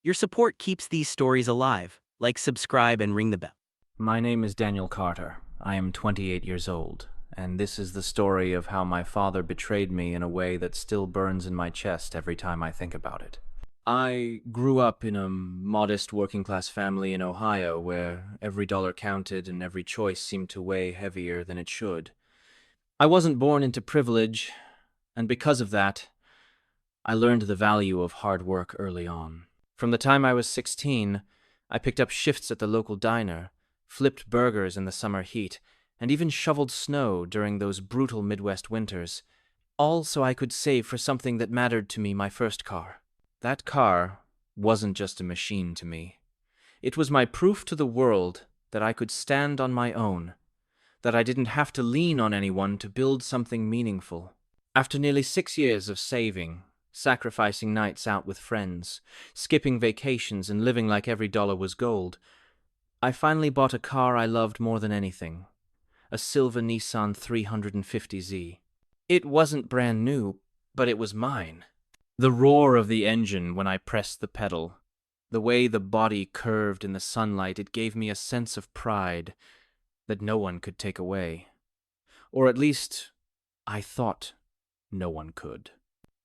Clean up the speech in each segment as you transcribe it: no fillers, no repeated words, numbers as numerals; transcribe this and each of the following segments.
Your support keeps these stories alive. Like, subscribe, and ring the bell. My name is Daniel Carter. I am 28 years old, and this is the story of how my father betrayed me in a way that still burns in my chest every time I think about it. I grew up in a modest working-class family in Ohio where every dollar counted and every choice seemed to weigh heavier than it should. I wasn't born into privilege, and because of that, I learned the value of hard work early on. From the time I was 16, I picked up shifts at the local diner, flipped burgers in the summer heat, and even shoveled snow during those brutal Midwest winters, all so I could save for something that mattered to me, my first car. That car wasn't just a machine to me. It was my proof to the world that I could stand on my own, that I didn't have to lean on anyone to build something meaningful. After nearly 6 years of saving, sacrificing nights out with friends, skipping vacations, and living like every dollar was gold, I finally bought a car I loved more than anything, a silver Nissan 350Z. It wasn't brand new, but it was mine. The roar of the engine when I pressed the pedal, the way the body curved in the sunlight, it gave me a sense of pride that no one could take away. Or at least, I thought no one could.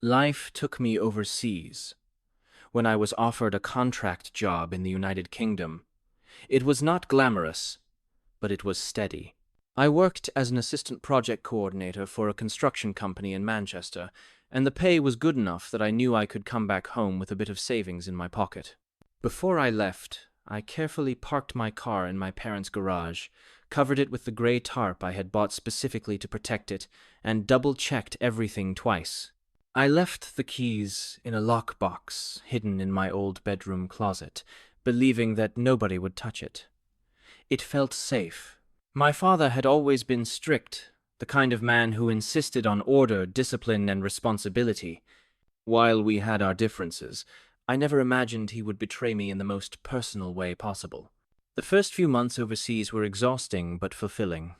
Life took me overseas. When I was offered a contract job in the United Kingdom, it was not glamorous, but it was steady. I worked as an assistant project coordinator for a construction company in Manchester, and the pay was good enough that I knew I could come back home with a bit of savings in my pocket. Before I left, I carefully parked my car in my parents' garage, covered it with the gray tarp I had bought specifically to protect it, and double-checked everything twice. I left the keys in a lockbox hidden in my old bedroom closet, believing that nobody would touch it. It felt safe. My father had always been strict, the kind of man who insisted on order, discipline, and responsibility. While we had our differences, I never imagined he would betray me in the most personal way possible. The first few months overseas were exhausting but fulfilling.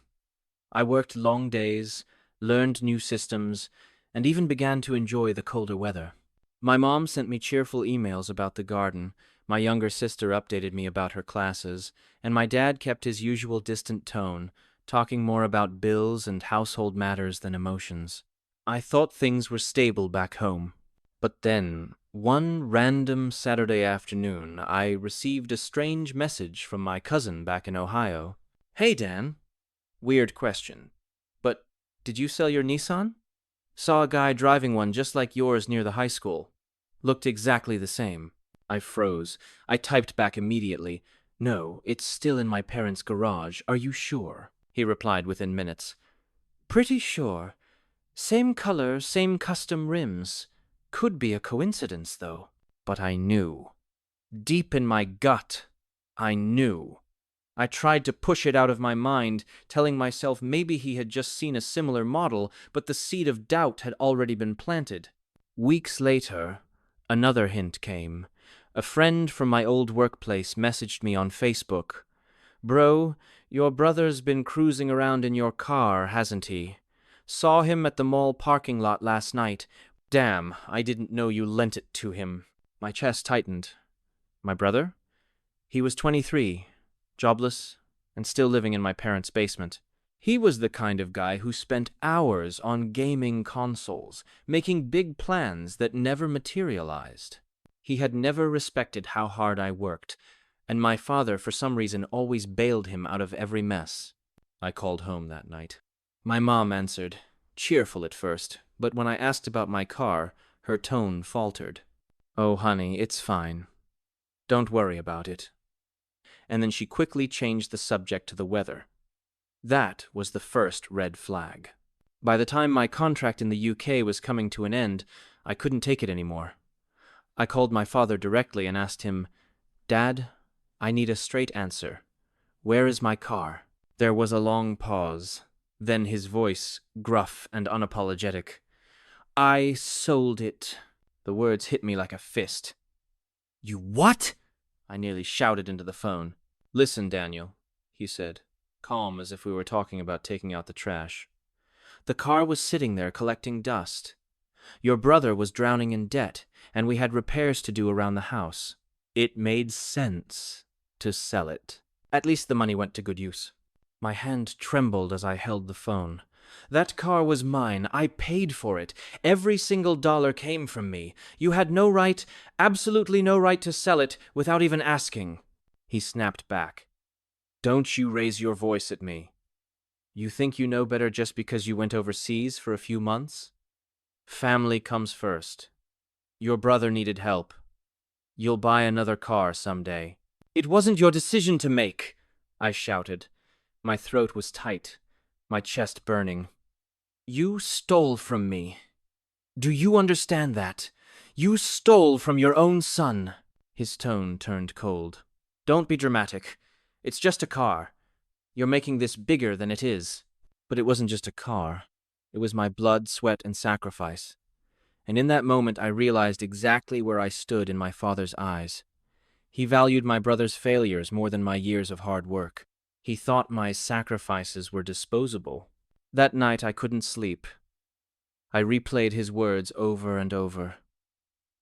I worked long days, learned new systems, and even began to enjoy the colder weather. My mom sent me cheerful emails about the garden, my younger sister updated me about her classes, and my dad kept his usual distant tone, talking more about bills and household matters than emotions. I thought things were stable back home. But then, one random Saturday afternoon, I received a strange message from my cousin back in Ohio. "Hey, Dan. Weird question, but did you sell your Nissan? Saw a guy driving one just like yours near the high school. Looked exactly the same." I froze. I typed back immediately. "No, it's still in my parents' garage. Are you sure?" He replied within minutes. "Pretty sure. Same color, same custom rims. Could be a coincidence, though." But I knew. Deep in my gut, I knew. I tried to push it out of my mind, telling myself maybe he had just seen a similar model, but the seed of doubt had already been planted. Weeks later, another hint came. A friend from my old workplace messaged me on Facebook. "Bro, your brother's been cruising around in your car, hasn't he? Saw him at the mall parking lot last night. Damn, I didn't know you lent it to him." My chest tightened. My brother? He was 23, jobless, and still living in my parents' basement. He was the kind of guy who spent hours on gaming consoles, making big plans that never materialized. He had never respected how hard I worked, and my father, for some reason, always bailed him out of every mess. I called home that night. My mom answered, cheerful at first, but when I asked about my car, her tone faltered. "Oh, honey, it's fine. Don't worry about it." And then she quickly changed the subject to the weather. That was the first red flag. By the time my contract in the UK was coming to an end, I couldn't take it anymore. I called my father directly and asked him, "Dad, I need a straight answer. Where is my car?" There was a long pause. Then his voice, gruff and unapologetic. "I sold it." The words hit me like a fist. "You what?" I nearly shouted into the phone. "Listen, Daniel," he said, calm as if we were talking about taking out the trash. "The car was sitting there collecting dust. Your brother was drowning in debt, and we had repairs to do around the house. It made sense to sell it. At least the money went to good use. My hand trembled as I held the phone. That car was mine. I paid for it. Every single dollar came from me. You had no right, absolutely no right to sell it without even asking. He snapped back. Don't you raise your voice at me. You think you know better just because you went overseas for a few months? Family comes first. Your brother needed help. You'll buy another car someday. It wasn't your decision to make, I shouted. My throat was tight, my chest burning. You stole from me. Do you understand that? You stole from your own son. His tone turned cold. Don't be dramatic. It's just a car. You're making this bigger than it is. But it wasn't just a car. It was my blood, sweat, and sacrifice. And in that moment I realized exactly where I stood in my father's eyes. He valued my brother's failures more than my years of hard work. He thought my sacrifices were disposable. That night I couldn't sleep. I replayed his words over and over.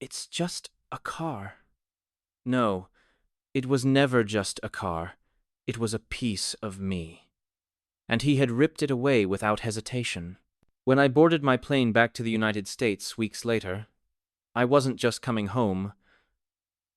It's just a car. No, it was never just a car. It was a piece of me. And he had ripped it away without hesitation. When I boarded my plane back to the United States weeks later, I wasn't just coming home.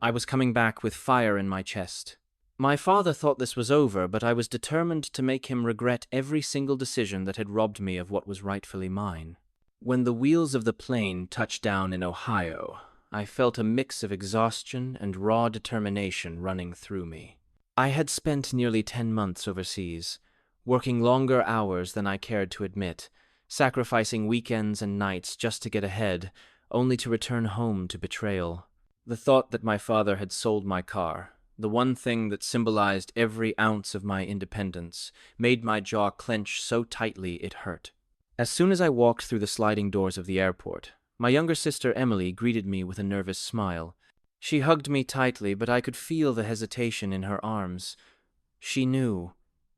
I was coming back with fire in my chest. My father thought this was over, but I was determined to make him regret every single decision that had robbed me of what was rightfully mine. When the wheels of the plane touched down in Ohio, I felt a mix of exhaustion and raw determination running through me. I had spent nearly 10 months overseas, working longer hours than I cared to admit, sacrificing weekends and nights just to get ahead, only to return home to betrayal. The thought that my father had sold my car, the one thing that symbolized every ounce of my independence, made my jaw clench so tightly it hurt. As soon as I walked through the sliding doors of the airport, my younger sister Emily greeted me with a nervous smile. She hugged me tightly, but I could feel the hesitation in her arms. She knew.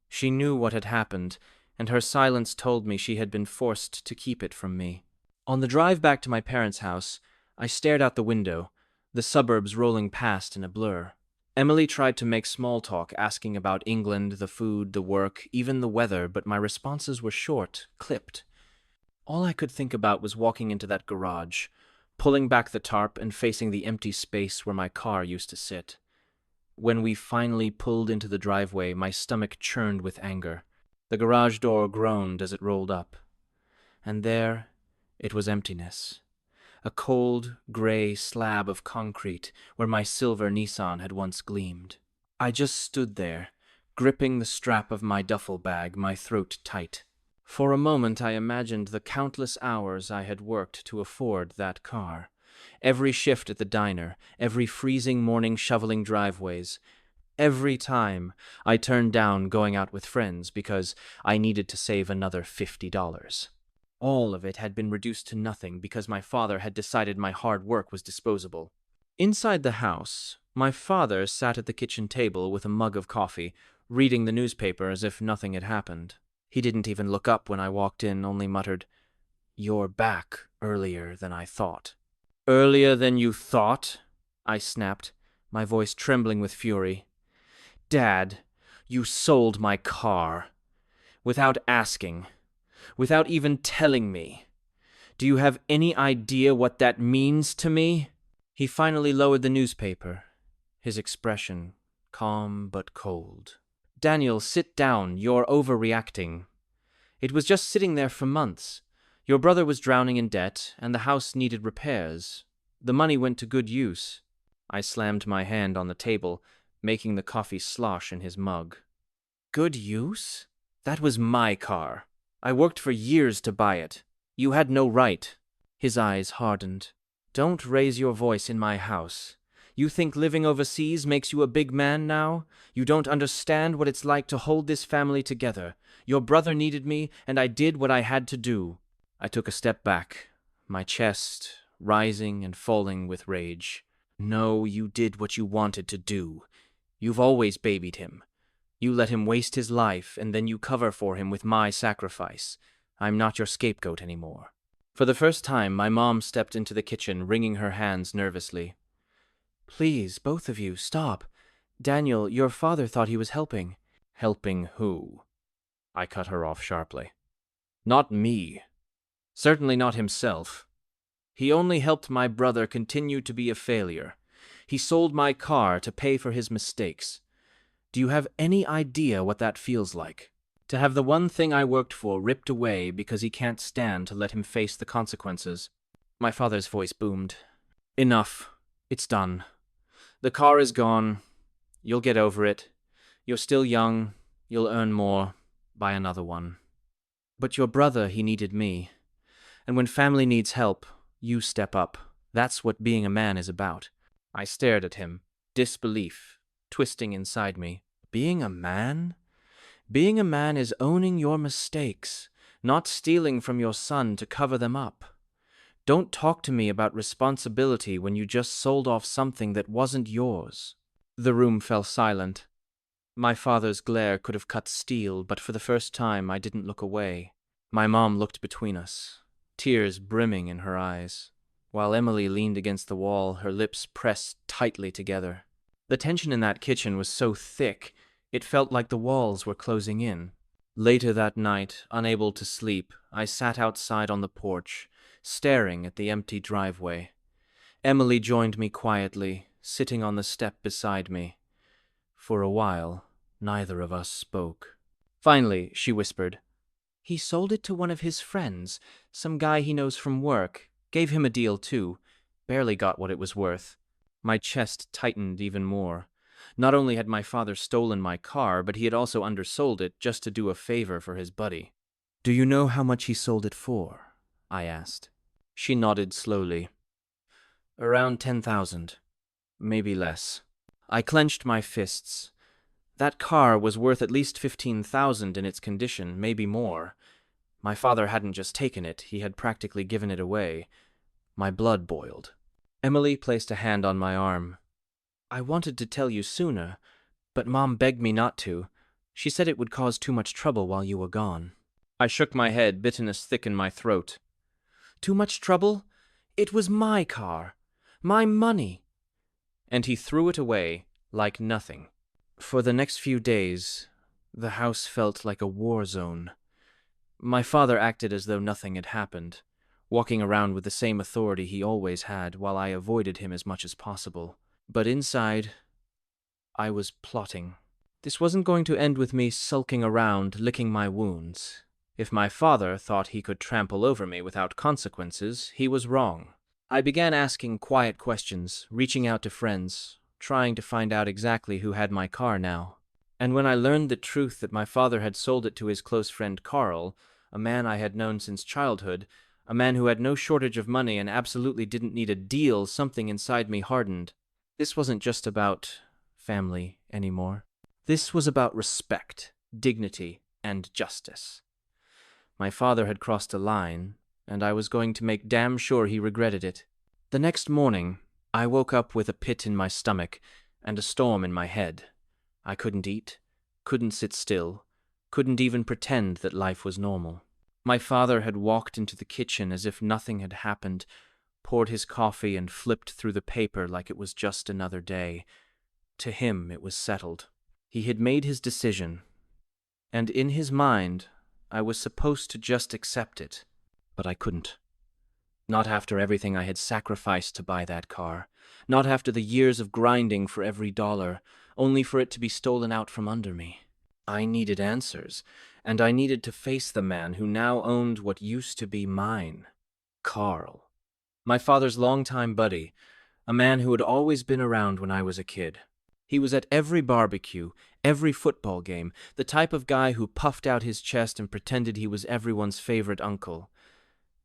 She knew what had happened, and her silence told me she had been forced to keep it from me. On the drive back to my parents' house, I stared out the window, the suburbs rolling past in a blur. Emily tried to make small talk, asking about England, the food, the work, even the weather, but my responses were short, clipped. All I could think about was walking into that garage, pulling back the tarp and facing the empty space where my car used to sit. When we finally pulled into the driveway, my stomach churned with anger. The garage door groaned as it rolled up. And there, it was emptiness. A cold, gray slab of concrete where my silver Nissan had once gleamed. I just stood there, gripping the strap of my duffel bag, my throat tight. For a moment I imagined the countless hours I had worked to afford that car. Every shift at the diner, every freezing morning shoveling driveways, every time I turned down going out with friends because I needed to save another $50. All of it had been reduced to nothing because my father had decided my hard work was disposable. Inside the house, my father sat at the kitchen table with a mug of coffee, reading the newspaper as if nothing had happened. He didn't even look up when I walked in, only muttered, "You're back earlier than I thought." "Earlier than you thought?" I snapped, my voice trembling with fury. "Dad, you sold my car. Without asking. Without even telling me. Do you have any idea what that means to me?" He finally lowered the newspaper, his expression calm but cold. "Daniel, sit down. You're overreacting. It was just sitting there for months. Your brother was drowning in debt, and the house needed repairs. The money went to good use." I slammed my hand on the table, making the coffee slosh in his mug. "Good use? That was my car. I worked for years to buy it. You had no right." His eyes hardened. "Don't raise your voice in my house. You think living overseas makes you a big man now? You don't understand what it's like to hold this family together. Your brother needed me, and I did what I had to do." I took a step back, my chest rising and falling with rage. "No, you did what you wanted to do. You've always babied him. You let him waste his life, and then you cover for him with my sacrifice. I'm not your scapegoat anymore." For the first time, my mom stepped into the kitchen, wringing her hands nervously. Please, both of you, stop. Daniel, your father thought he was helping. Helping who? I cut her off sharply. Not me. Certainly not himself. He only helped my brother continue to be a failure. He sold my car to pay for his mistakes. Do you have any idea what that feels like? To have the one thing I worked for ripped away because he can't stand to let him face the consequences. My father's voice boomed. Enough. It's done. The car is gone. You'll get over it. You're still young. You'll earn more. Buy another one. But your brother, he needed me. And when family needs help, you step up. That's what being a man is about. I stared at him, disbelief twisting inside me. Being a man? Being a man is owning your mistakes, not stealing from your son to cover them up. Don't talk to me about responsibility when you just sold off something that wasn't yours. The room fell silent. My father's glare could have cut steel, but for the first time I didn't look away. My mom looked between us, tears brimming in her eyes, while Emily leaned against the wall, her lips pressed tightly together. The tension in that kitchen was so thick, it felt like the walls were closing in. Later that night, unable to sleep, I sat outside on the porch, staring at the empty driveway. Emily joined me quietly, sitting on the step beside me. For a while, neither of us spoke. Finally, she whispered, "He sold it to one of his friends, some guy he knows from work. Gave him a deal, too. Barely got what it was worth." My chest tightened even more. Not only had my father stolen my car, but he had also undersold it just to do a favor for his buddy. "Do you know how much he sold it for?" I asked. She nodded slowly. "Around 10,000. Maybe less." I clenched my fists. That car was worth at least 15,000 in its condition, maybe more. My father hadn't just taken it, he had practically given it away. My blood boiled. Emily placed a hand on my arm. "I wanted to tell you sooner, but Mom begged me not to. She said it would cause too much trouble while you were gone." I shook my head, bitterness thick in my throat. "Too much trouble? It was my car. My money." And he threw it away like nothing. For the next few days, the house felt like a war zone. My father acted as though nothing had happened, walking around with the same authority he always had, while I avoided him as much as possible. But inside, I was plotting. This wasn't going to end with me sulking around, licking my wounds. If my father thought he could trample over me without consequences, he was wrong. I began asking quiet questions, reaching out to friends, trying to find out exactly who had my car now. And when I learned the truth that my father had sold it to his close friend Carl, a man I had known since childhood, a man who had no shortage of money and absolutely didn't need a deal, something inside me hardened. This wasn't just about family anymore. This was about respect, dignity, and justice. My father had crossed a line, and I was going to make damn sure he regretted it. The next morning, I woke up with a pit in my stomach and a storm in my head. I couldn't eat, couldn't sit still, couldn't even pretend that life was normal. My father had walked into the kitchen as if nothing had happened, poured his coffee and flipped through the paper like it was just another day. To him, it was settled. He had made his decision, and in his mind, I was supposed to just accept it. But I couldn't. Not after everything I had sacrificed to buy that car. Not after the years of grinding for every dollar, only for it to be stolen out from under me. I needed answers, and I needed to face the man who now owned what used to be mine. Carl. My father's longtime buddy, a man who had always been around when I was a kid. He was at every barbecue, every football game, the type of guy who puffed out his chest and pretended he was everyone's favorite uncle.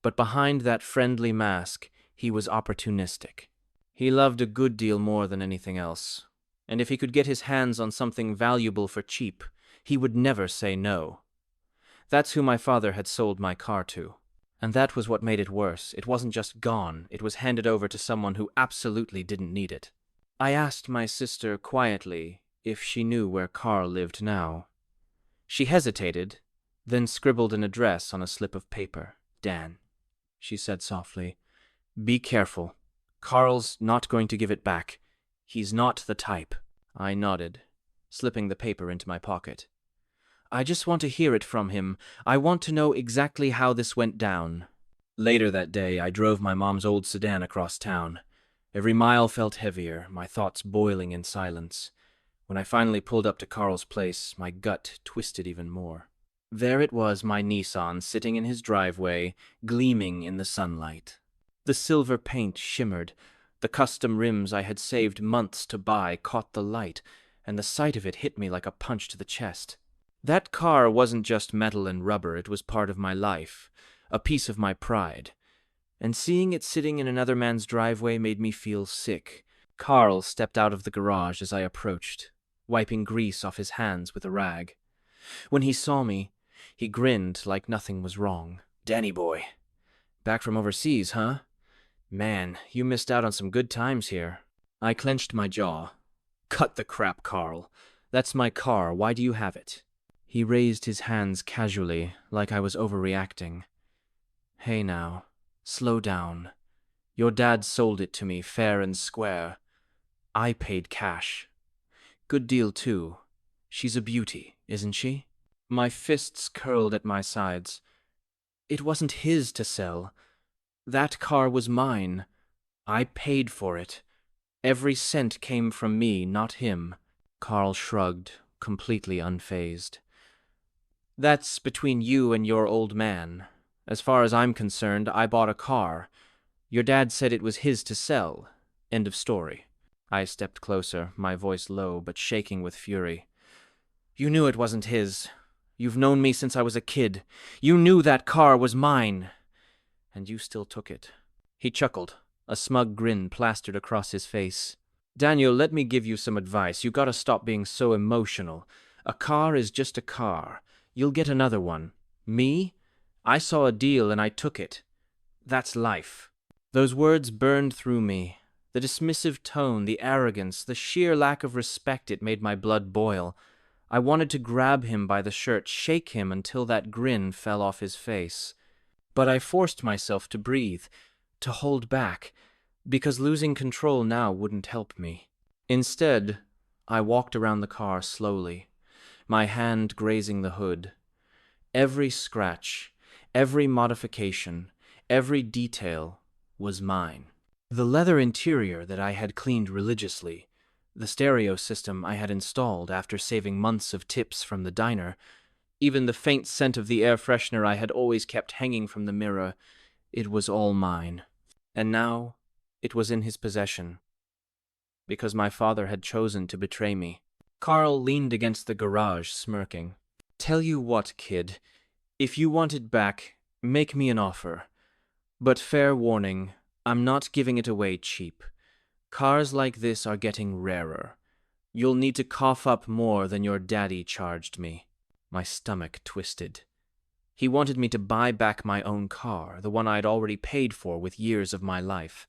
But behind that friendly mask, he was opportunistic. He loved a good deal more than anything else, and if he could get his hands on something valuable for cheap, he would never say no. That's who my father had sold my car to. And that was what made it worse. It wasn't just gone, it was handed over to someone who absolutely didn't need it. I asked my sister quietly if she knew where Carl lived now. She hesitated, then scribbled an address on a slip of paper. "Dan," she said softly, "be careful. Carl's not going to give it back. He's not the type. I nodded, slipping the paper into my pocket. I just want to hear it from him. I want to know exactly how this went down. Later that day, I drove my mom's old sedan across town. Every mile felt heavier, my thoughts boiling in silence. When I finally pulled up to Carl's place, my gut twisted even more. There it was, my Nissan, sitting in his driveway, gleaming in the sunlight. The silver paint shimmered. The custom rims I had saved months to buy caught the light, and the sight of it hit me like a punch to the chest. That car wasn't just metal and rubber, it was part of my life, a piece of my pride. And seeing it sitting in another man's driveway made me feel sick. Carl stepped out of the garage as I approached, wiping grease off his hands with a rag. When he saw me, he grinned like nothing was wrong. "Danny boy, back from overseas, huh? Man, you missed out on some good times here." I clenched my jaw. "Cut the crap, Carl. That's my car. Why do you have it?" He raised his hands casually, like I was overreacting. "Hey now, slow down. Your dad sold it to me fair and square. I paid cash. Good deal, too. She's a beauty, isn't she?" My fists curled at my sides. It wasn't his to sell. That car was mine. I paid for it. Every cent came from me, not him. Carl shrugged, completely unfazed. "That's between you and your old man. As far as I'm concerned, I bought a car. Your dad said it was his to sell. End of story." I stepped closer, my voice low but shaking with fury. "You knew it wasn't his. You've known me since I was a kid. You knew that car was mine. And you still took it." He chuckled, a smug grin plastered across his face. "Daniel, let me give you some advice. You gotta stop being so emotional. A car is just a car. You'll get another one. Me? I saw a deal and I took it. That's life." Those words burned through me. The dismissive tone, the arrogance, the sheer lack of respect, it made my blood boil. I wanted to grab him by the shirt, shake him until that grin fell off his face. But I forced myself to breathe, to hold back, because losing control now wouldn't help me. Instead, I walked around the car slowly, my hand grazing the hood. Every scratch, every modification, every detail was mine. The leather interior that I had cleaned religiously, the stereo system I had installed after saving months of tips from the diner, even the faint scent of the air freshener I had always kept hanging from the mirror, it was all mine. And now it was in his possession, because my father had chosen to betray me. Carl leaned against the garage, smirking. "Tell you what, kid, if you want it back, make me an offer. But fair warning, I'm not giving it away cheap. Cars like this are getting rarer. You'll need to cough up more than your daddy charged me." My stomach twisted. He wanted me to buy back my own car, the one I'd already paid for with years of my life.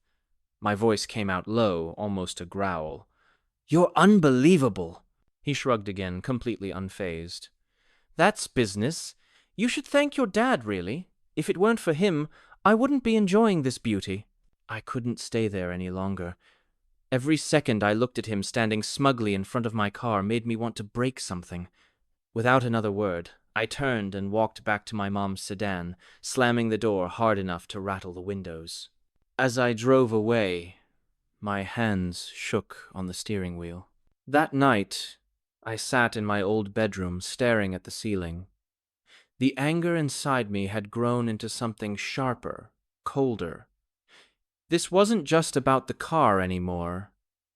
My voice came out low, almost a growl. "You're unbelievable." He shrugged again, completely unfazed. "That's business. You should thank your dad, really. If it weren't for him, I wouldn't be enjoying this beauty." I couldn't stay there any longer. Every second I looked at him standing smugly in front of my car made me want to break something. Without another word, I turned and walked back to my mom's sedan, slamming the door hard enough to rattle the windows. As I drove away, my hands shook on the steering wheel. That night, I sat in my old bedroom staring at the ceiling. The anger inside me had grown into something sharper, colder. This wasn't just about the car anymore.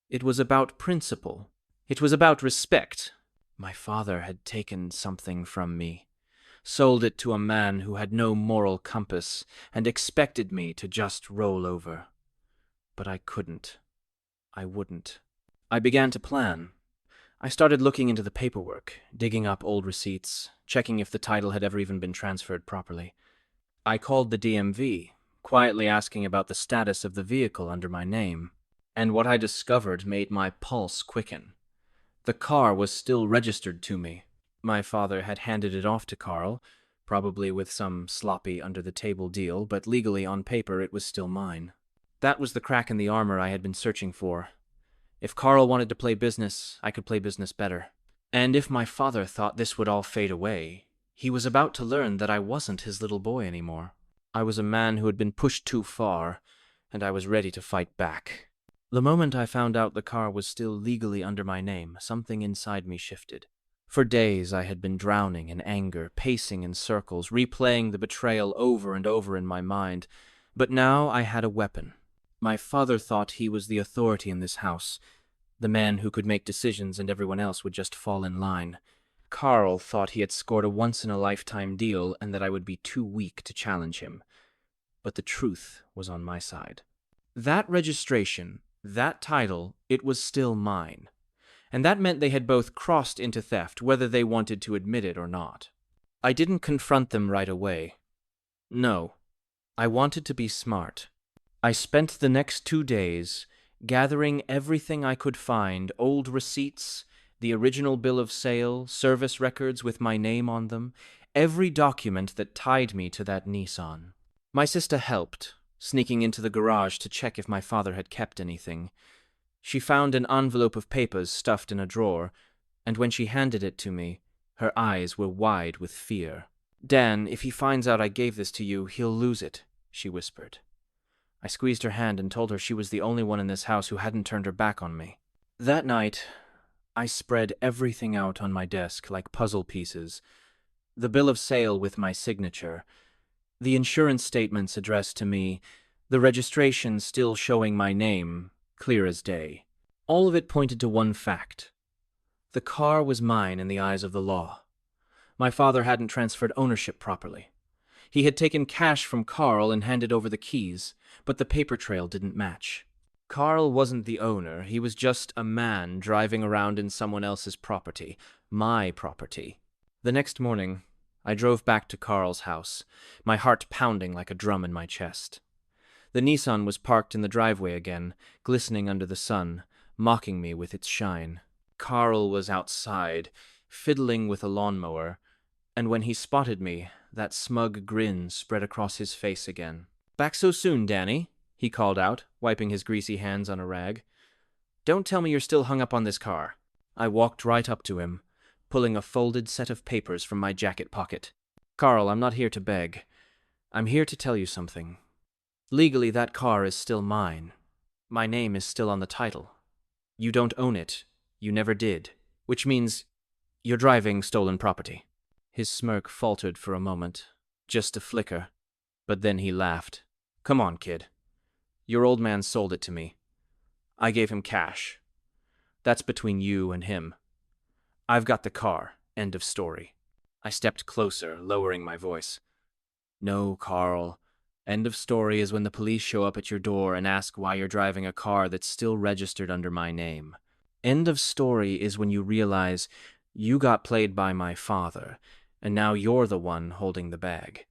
It was about principle. It was about respect. My father had taken something from me, sold it to a man who had no moral compass, and expected me to just roll over. But I couldn't. I wouldn't. I began to plan. I started looking into the paperwork, digging up old receipts, checking if the title had ever even been transferred properly. I called the DMV, quietly asking about the status of the vehicle under my name, and what I discovered made my pulse quicken. The car was still registered to me. My father had handed it off to Carl, probably with some sloppy under-the-table deal, but legally on paper it was still mine. That was the crack in the armor I had been searching for. If Carl wanted to play business, I could play business better. And if my father thought this would all fade away, he was about to learn that I wasn't his little boy anymore. I was a man who had been pushed too far, and I was ready to fight back. The moment I found out the car was still legally under my name, something inside me shifted. For days I had been drowning in anger, pacing in circles, replaying the betrayal over and over in my mind. But now I had a weapon. My father thought he was the authority in this house, the man who could make decisions and everyone else would just fall in line. Carl thought he had scored a once-in-a-lifetime deal and that I would be too weak to challenge him. But the truth was on my side. That registration, that title, it was still mine. And that meant they had both crossed into theft, whether they wanted to admit it or not. I didn't confront them right away. No, I wanted to be smart. I spent the next 2 days gathering everything I could find, old receipts, the original bill of sale, service records with my name on them, every document that tied me to that Nissan. My sister helped, sneaking into the garage to check if my father had kept anything. She found an envelope of papers stuffed in a drawer, and when she handed it to me, her eyes were wide with fear. "Dan, if he finds out I gave this to you, he'll lose it," she whispered. I squeezed her hand and told her she was the only one in this house who hadn't turned her back on me. That night, I spread everything out on my desk like puzzle pieces. The bill of sale with my signature, the insurance statements addressed to me, the registration still showing my name, clear as day. All of it pointed to one fact. The car was mine in the eyes of the law. My father hadn't transferred ownership properly. He had taken cash from Carl and handed over the keys, but the paper trail didn't match. Carl wasn't the owner, he was just a man driving around in someone else's property, my property. The next morning, I drove back to Carl's house, my heart pounding like a drum in my chest. The Nissan was parked in the driveway again, glistening under the sun, mocking me with its shine. Carl was outside, fiddling with a lawnmower, and when he spotted me, that smug grin spread across his face again. "Back so soon, Danny?" he called out, wiping his greasy hands on a rag. "Don't tell me you're still hung up on this car." I walked right up to him, pulling a folded set of papers from my jacket pocket. "Carl, I'm not here to beg. I'm here to tell you something. Legally, that car is still mine. My name is still on the title. You don't own it. You never did. Which means you're driving stolen property." His smirk faltered for a moment, just a flicker, but then he laughed. "Come on, kid. Your old man sold it to me. I gave him cash. That's between you and him. I've got the car. End of story." I stepped closer, lowering my voice. "No, Carl. End of story is when the police show up at your door and ask why you're driving a car that's still registered under my name. End of story is when you realize you got played by my father, and now you're the one holding the bag.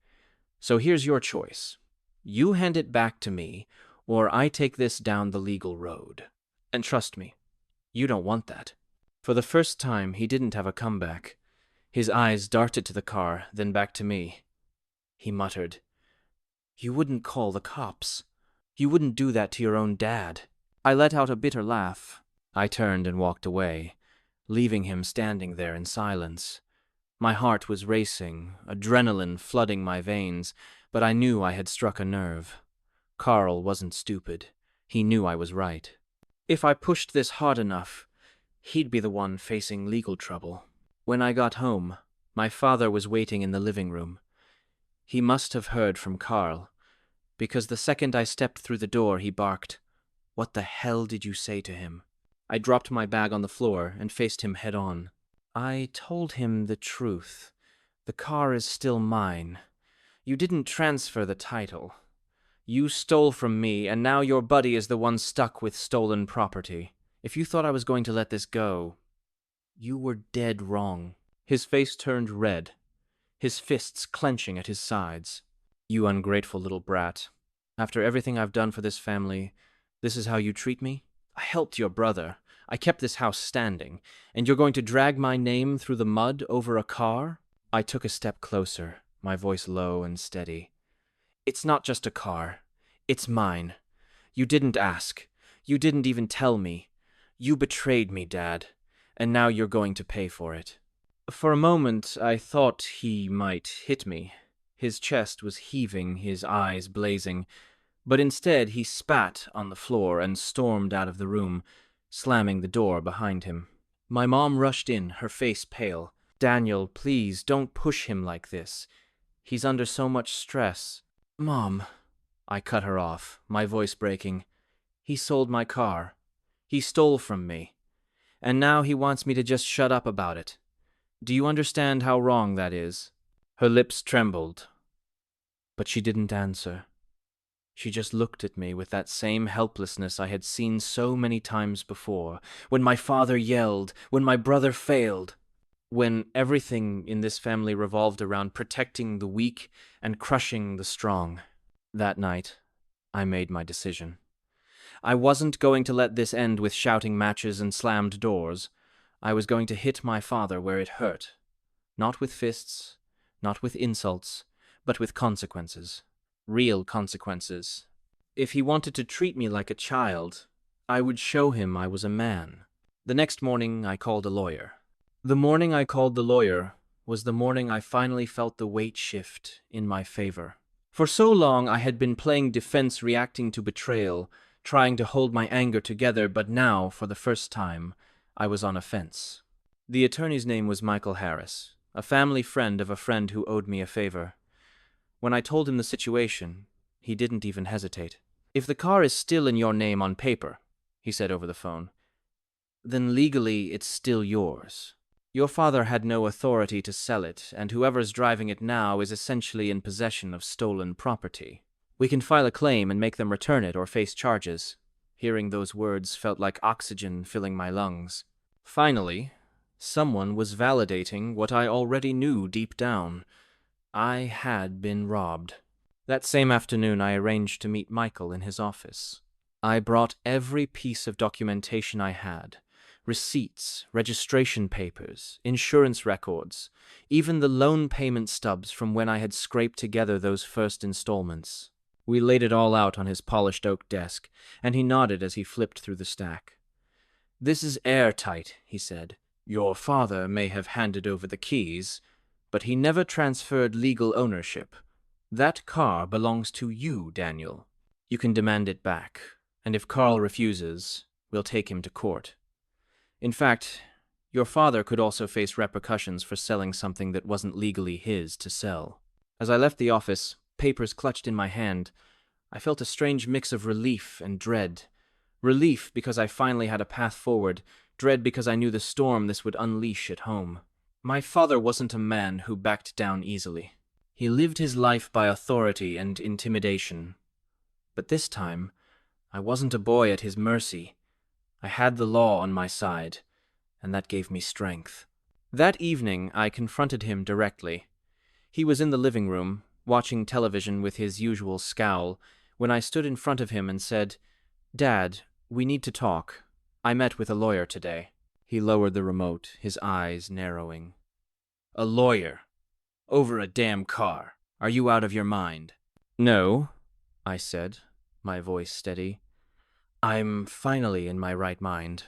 So here's your choice. You hand it back to me, or I take this down the legal road. And trust me, you don't want that." For the first time, he didn't have a comeback. His eyes darted to the car, then back to me. He muttered, "You wouldn't call the cops. You wouldn't do that to your own dad." I let out a bitter laugh. I turned and walked away, leaving him standing there in silence. My heart was racing, adrenaline flooding my veins, but I knew I had struck a nerve. Carl wasn't stupid. He knew I was right. If I pushed this hard enough, he'd be the one facing legal trouble. When I got home, my father was waiting in the living room. He must have heard from Carl, because the second I stepped through the door, he barked, "What the hell did you say to him?" I dropped my bag on the floor and faced him head on. I told him the truth. The car is still mine. You didn't transfer the title. You stole from me, and now your buddy is the one stuck with stolen property. If you thought I was going to let this go, you were dead wrong. His face turned red, his fists clenching at his sides. "You ungrateful little brat. After everything I've done for this family, this is how you treat me? I helped your brother. I kept this house standing, and you're going to drag my name through the mud over a car?" I took a step closer, my voice low and steady. "It's not just a car. It's mine. You didn't ask. You didn't even tell me. You betrayed me, Dad, and now you're going to pay for it. For a moment, I thought he might hit me. His chest was heaving, his eyes blazing, but instead he spat on the floor and stormed out of the room, slamming the door behind him. My mom rushed in, her face pale. Daniel, please, don't push him like this. He's under so much stress. Mom, I cut her off, my voice breaking. He sold my car. He stole from me. And now he wants me to just shut up about it. Do you understand how wrong that is? Her lips trembled, but she didn't answer. She just looked at me with that same helplessness I had seen so many times before, when my father yelled, when my brother failed, when everything in this family revolved around protecting the weak and crushing the strong. That night, I made my decision. I wasn't going to let this end with shouting matches and slammed doors. I was going to hit my father where it hurt. Not with fists, not with insults, but with consequences. Real consequences. If he wanted to treat me like a child, I would show him I was a man. The next morning, I called a lawyer. The morning I called the lawyer was the morning I finally felt the weight shift in my favor. For so long, I had been playing defense, reacting to betrayal, trying to hold my anger together, but now, for the first time, I was on offense. The attorney's name was Michael Harris, a family friend of a friend who owed me a favor. When I told him the situation, he didn't even hesitate. If the car is still in your name on paper, he said over the phone, then legally it's still yours. Your father had no authority to sell it, and whoever's driving it now is essentially in possession of stolen property. We can file a claim and make them return it or face charges. Hearing those words felt like oxygen filling my lungs. Finally, someone was validating what I already knew deep down. I had been robbed. That same afternoon, I arranged to meet Michael in his office. I brought every piece of documentation I had. Receipts, registration papers, insurance records, even the loan payment stubs from when I had scraped together those first installments. We laid it all out on his polished oak desk, and he nodded as he flipped through the stack. "This is airtight," he said. "Your father may have handed over the keys, but he never transferred legal ownership. That car belongs to you, Daniel. You can demand it back, and if Carl refuses, we'll take him to court. In fact, your father could also face repercussions for selling something that wasn't legally his to sell." As I left the office, papers clutched in my hand, I felt a strange mix of relief and dread. Relief because I finally had a path forward, dread because I knew the storm this would unleash at home. My father wasn't a man who backed down easily. He lived his life by authority and intimidation. But this time, I wasn't a boy at his mercy. I had the law on my side, and that gave me strength. That evening, I confronted him directly. He was in the living room, watching television with his usual scowl, when I stood in front of him and said, "Dad, we need to talk. I met with a lawyer today." He lowered the remote, his eyes narrowing. "A lawyer? Over a damn car? Are you out of your mind?" "No," I said, my voice steady. "I'm finally in my right mind.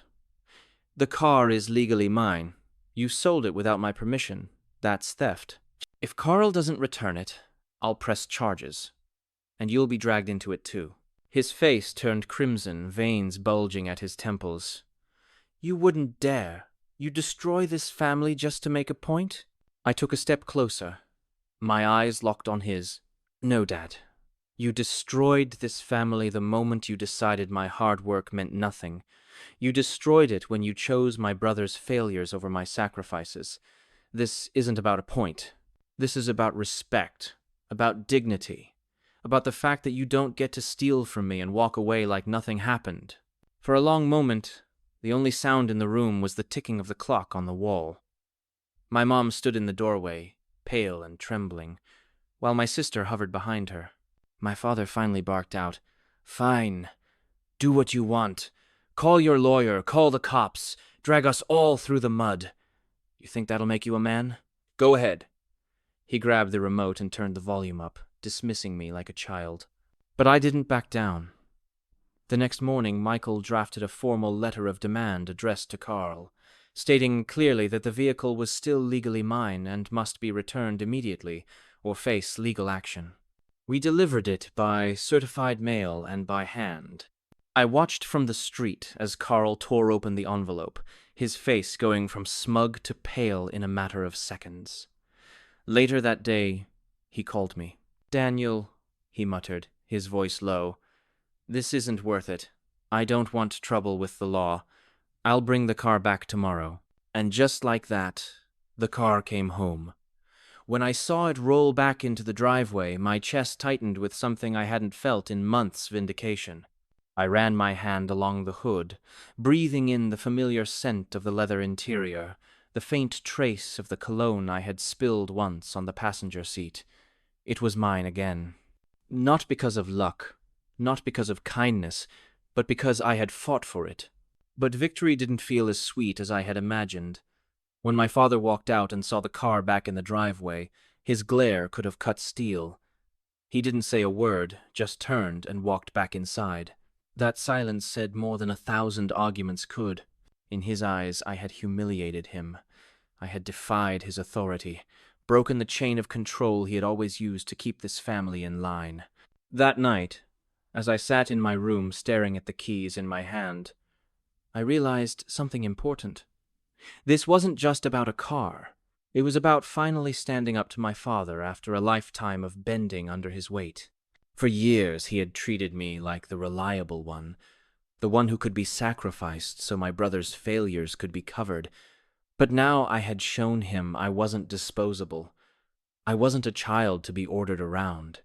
The car is legally mine. You sold it without my permission. That's theft. If Carl doesn't return it, I'll press charges. And you'll be dragged into it too." His face turned crimson, veins bulging at his temples. "You wouldn't dare. You destroy this family just to make a point?" I took a step closer. My eyes locked on his. "No, Dad. You destroyed this family the moment you decided my hard work meant nothing. You destroyed it when you chose my brother's failures over my sacrifices. This isn't about a point. This is about respect, about dignity, about the fact that you don't get to steal from me and walk away like nothing happened." For a long moment, the only sound in the room was the ticking of the clock on the wall. My mom stood in the doorway, pale and trembling, while my sister hovered behind her. My father finally barked out, "Fine. Do what you want. Call your lawyer, call the cops, drag us all through the mud. You think that'll make you a man? Go ahead." He grabbed the remote and turned the volume up, dismissing me like a child. But I didn't back down. The next morning, Michael drafted a formal letter of demand addressed to Carl, stating clearly that the vehicle was still legally mine and must be returned immediately or face legal action. We delivered it by certified mail and by hand. I watched from the street as Carl tore open the envelope, his face going from smug to pale in a matter of seconds. Later that day, he called me. "Daniel," he muttered, his voice low, "this isn't worth it. I don't want trouble with the law. I'll bring the car back tomorrow." And just like that, the car came home. When I saw it roll back into the driveway, my chest tightened with something I hadn't felt in months' vindication. I ran my hand along the hood, breathing in the familiar scent of the leather interior, the faint trace of the cologne I had spilled once on the passenger seat. It was mine again. Not because of luck, not because of kindness, but because I had fought for it. But victory didn't feel as sweet as I had imagined. When my father walked out and saw the car back in the driveway, his glare could have cut steel. He didn't say a word, just turned and walked back inside. That silence said more than 1,000 arguments could. In his eyes, I had humiliated him. I had defied his authority, broken the chain of control he had always used to keep this family in line. That night, as I sat in my room staring at the keys in my hand, I realized something important. This wasn't just about a car. It was about finally standing up to my father after a lifetime of bending under his weight. For years he had treated me like the reliable one, the one who could be sacrificed so my brother's failures could be covered. But now I had shown him I wasn't disposable. I wasn't a child to be ordered around.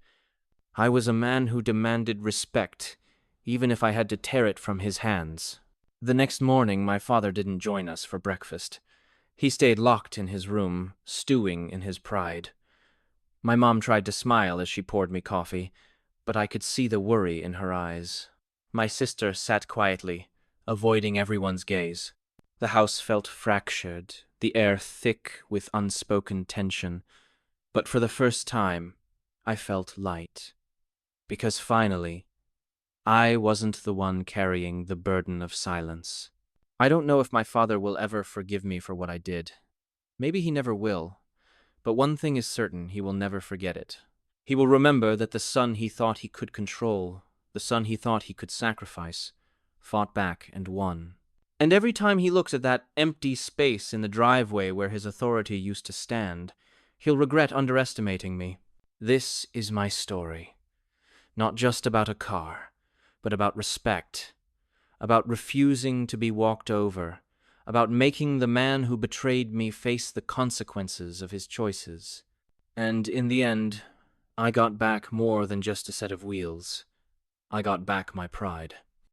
I was a man who demanded respect, even if I had to tear it from his hands. The next morning, my father didn't join us for breakfast. He stayed locked in his room, stewing in his pride. My mom tried to smile as she poured me coffee, but I could see the worry in her eyes. My sister sat quietly, avoiding everyone's gaze. The house felt fractured, the air thick with unspoken tension. But for the first time, I felt light. Because finally, I wasn't the one carrying the burden of silence. I don't know if my father will ever forgive me for what I did. Maybe he never will. But one thing is certain, he will never forget it. He will remember that the son he thought he could control, the son he thought he could sacrifice, fought back and won. And every time he looks at that empty space in the driveway where his authority used to stand, he'll regret underestimating me. This is my story. Not just about a car, but about respect, about refusing to be walked over, about making the man who betrayed me face the consequences of his choices. And in the end, I got back more than just a set of wheels. I got back my pride.